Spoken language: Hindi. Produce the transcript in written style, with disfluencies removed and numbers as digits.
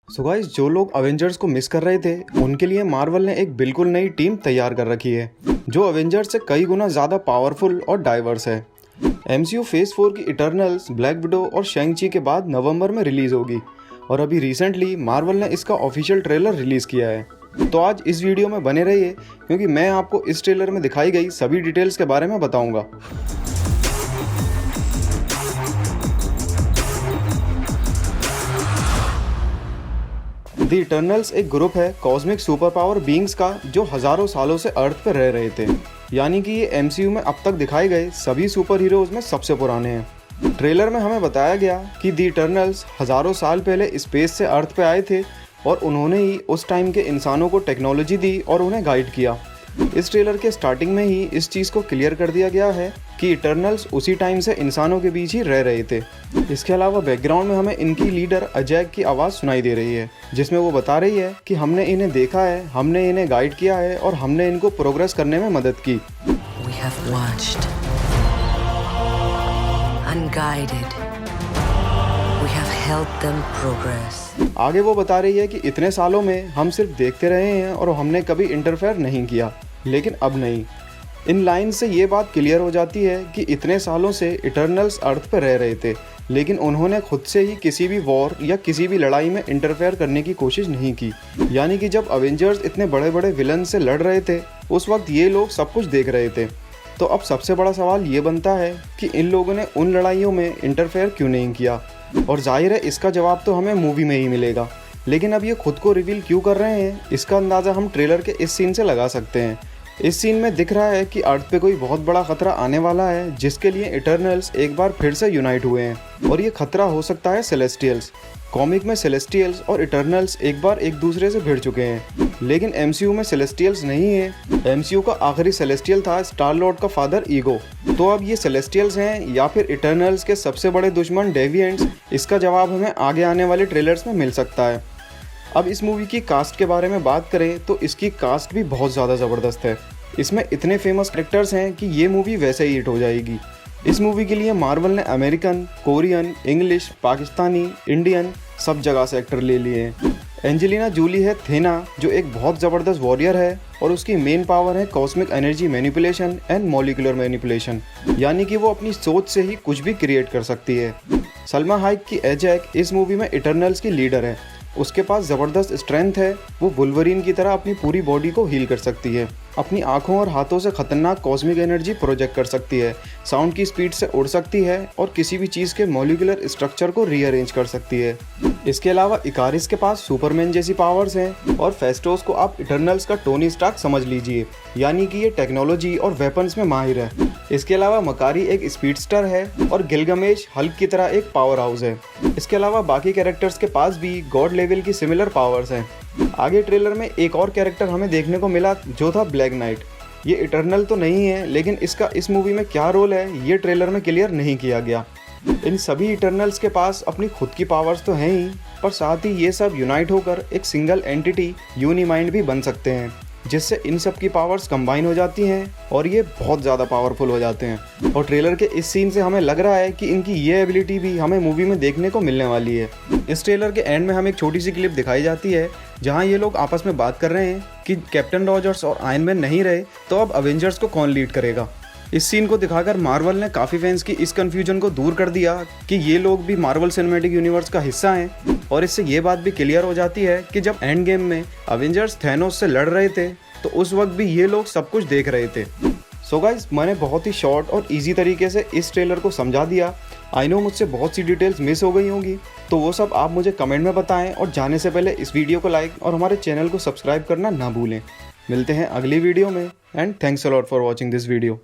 सो गाइस, जो लोग अवेंजर्स को मिस कर रहे थे उनके लिए मार्वल ने एक बिल्कुल नई टीम तैयार कर रखी है जो अवेंजर्स से कई गुना ज़्यादा पावरफुल और डाइवर्स है। एमसीयू फेज 4 की इटर्नल्स, ब्लैक विडो और शैंग-ची के बाद नवंबर में रिलीज होगी और अभी रिसेंटली मार्वल ने इसका ऑफिशियल ट्रेलर रिलीज किया है। तो आज इस वीडियो में बने रहिए क्योंकि मैं आपको इस ट्रेलर में दिखाई गई सभी डिटेल्स के बारे में बताऊंगा। द इटर्नल्स एक ग्रुप है कॉस्मिक सुपर पावर बीइंग्स का जो हजारों सालों से अर्थ पर रह रहे थे, यानी कि ये एमसीयू में अब तक दिखाए गए सभी सुपर हीरोज में सबसे पुराने हैं। ट्रेलर में हमें बताया गया कि द इटर्नल्स हजारों साल पहले स्पेस से अर्थ पे आए थे और उन्होंने ही उस टाइम के इंसानों को टेक्नोलॉजी दी और उन्हें गाइड किया। इस ट्रेलर के स्टार्टिंग में ही इस चीज़ को क्लियर कर दिया गया है कि इटर्नल्स उसी टाइम से इंसानों के बीच ही रह रहे थे। इसके अलावा बैकग्राउंड में हमें इनकी लीडर अजैक की आवाज़ सुनाई दे रही है जिसमें वो बता रही है कि हमने इन्हें देखा है, हमने इन्हें गाइड किया है और हमने इनको प्रोग्रेस करने में मदद की। We have watched, unguided. We have helped them progress. आगे वो बता रही है कि इतने सालों में हम सिर्फ देखते रहे हैं और हमने कभी इंटरफेयर नहीं किया, लेकिन अब नहीं। इन लाइन से ये बात क्लियर हो जाती है कि इतने सालों से इटर्नल्स अर्थ पर रह रहे थे लेकिन उन्होंने खुद से ही किसी भी वॉर या किसी भी लड़ाई में इंटरफेयर करने की कोशिश नहीं की। यानी कि जब अवेंजर्स इतने बड़े बड़े विलन से लड़ रहे थे उस वक्त ये लोग सब कुछ देख रहे थे। तो अब सबसे बड़ा सवाल ये बनता है कि इन लोगों ने उन लड़ाइयों में इंटरफेयर क्यों नहीं किया, और जाहिर है इसका जवाब तो हमें मूवी में ही मिलेगा। लेकिन अब ये खुद को रिवील क्यों कर रहे हैं इसका अंदाज़ा हम ट्रेलर के इस सीन से लगा सकते हैं। इस सीन में दिख रहा है कि अर्थ पे कोई बहुत बड़ा खतरा आने वाला है जिसके लिए इटर्नल्स एक बार फिर से यूनाइट हुए हैं और ये खतरा हो सकता है सेलेस्टियल्स। कॉमिक में सेलेस्टियल्स और इटर्नल्स एक बार एक दूसरे से भिड़ चुके हैं, लेकिन एमसीयू में सेलेस्टियल्स नहीं है। एमसीयू का आखिरी सेलेस्टियल था स्टार लॉर्ड का फादर ईगो। तो अब ये सेलेस्टियल्स हैं या फिर इटर्नल्स के सबसे बड़े दुश्मन डेविएंट्स, इसका जवाब हमें आगे आने वाले ट्रेलर्स में मिल सकता है। अब इस मूवी की कास्ट के बारे में बात करें तो इसकी कास्ट भी बहुत ज़्यादा ज़बरदस्त है। इसमें इतने फेमस कैरेक्टर्स हैं कि ये मूवी वैसे ही हिट हो जाएगी। इस मूवी के लिए मार्वल ने American, Korean, English, Pakistani, Indian सब जगह से एक्टर ले लिए हैं। एंजेलिना जूली है थेना, जो एक बहुत ज़बरदस्त वॉरियर है और उसकी मेन पावर है cosmic energy manipulation and molecular manipulation, यानी कि वो अपनी सोच से ही कुछ भी क्रिएट कर सकती है। सलमा हाइक की एजैक इस मूवी में इटर्नल्स की लीडर है। उसके पास ज़बरदस्त स्ट्रेंथ है, वो वुल्वरीन की तरह अपनी पूरी बॉडी को हील कर सकती है, अपनी आंखों और हाथों से खतरनाक कॉस्मिक एनर्जी प्रोजेक्ट कर सकती है, साउंड की स्पीड से उड़ सकती है और किसी भी चीज़ के मॉलिक्यूलर स्ट्रक्चर को रीअरेंज कर सकती है। इसके अलावा इकारिस के पास सुपरमैन जैसी पावर्स हैं और फेस्टोस को आप इटर्नल्स का टोनी स्टार्क समझ लीजिए, यानी कि ये टेक्नोलॉजी और वेपन्स में माहिर है। इसके अलावा मकारी एक स्पीडस्टर है और गिलगमेश हल्क की तरह एक पावर हाउस है। इसके अलावा बाकी कैरेक्टर्स के पास भी गॉड लेवल की सिमिलर पावर्स हैं। आगे ट्रेलर में एक और कैरेक्टर हमें देखने को मिला जो था ब्लैक नाइट। ये इटर्नल तो नहीं है लेकिन इसका इस मूवी में क्या रोल है ये ट्रेलर में क्लियर नहीं किया गया। इन सभी इटर्नल्स के पास अपनी खुद की पावर्स तो हैं ही, पर साथ ही ये सब यूनाइट होकर एक सिंगल एंटिटी यूनिमाइंड भी बन सकते हैं, जिससे इन सब की पावर्स कंबाइन हो जाती हैं और ये बहुत ज़्यादा पावरफुल हो जाते हैं। और ट्रेलर के इस सीन से हमें लग रहा है कि इनकी ये एबिलिटी भी हमें मूवी में देखने को मिलने वाली है। इस ट्रेलर के एंड में हमें एक छोटी सी क्लिप दिखाई जाती है जहां ये लोग आपस में बात कर रहे हैं कि कैप्टन रॉजर्स और आयरन मैन नहीं रहे तो अब अवेंजर्स को कौन लीड करेगा। इस सीन को दिखाकर मार्वल ने काफ़ी फैंस की इस कन्फ्यूजन को दूर कर दिया कि ये लोग भी मार्वल सिनेमैटिक यूनिवर्स का हिस्सा हैं, और इससे ये बात भी क्लियर हो जाती है कि जब एंड गेम में अवेंजर्स थैनोस से लड़ रहे थे तो उस वक्त भी ये लोग सब कुछ देख रहे थे। सो गाइस, मैंने बहुत ही शॉर्ट और इजी तरीके से इस ट्रेलर को समझा दिया। आई नो मुझसे बहुत सी डिटेल्स मिस हो गई होंगी, तो वो सब आप मुझे कमेंट में बताएं और जाने से पहले इस वीडियो को लाइक और हमारे चैनल को सब्सक्राइब करना ना भूलें। मिलते हैं अगली वीडियो में and thanks a lot for watching this video.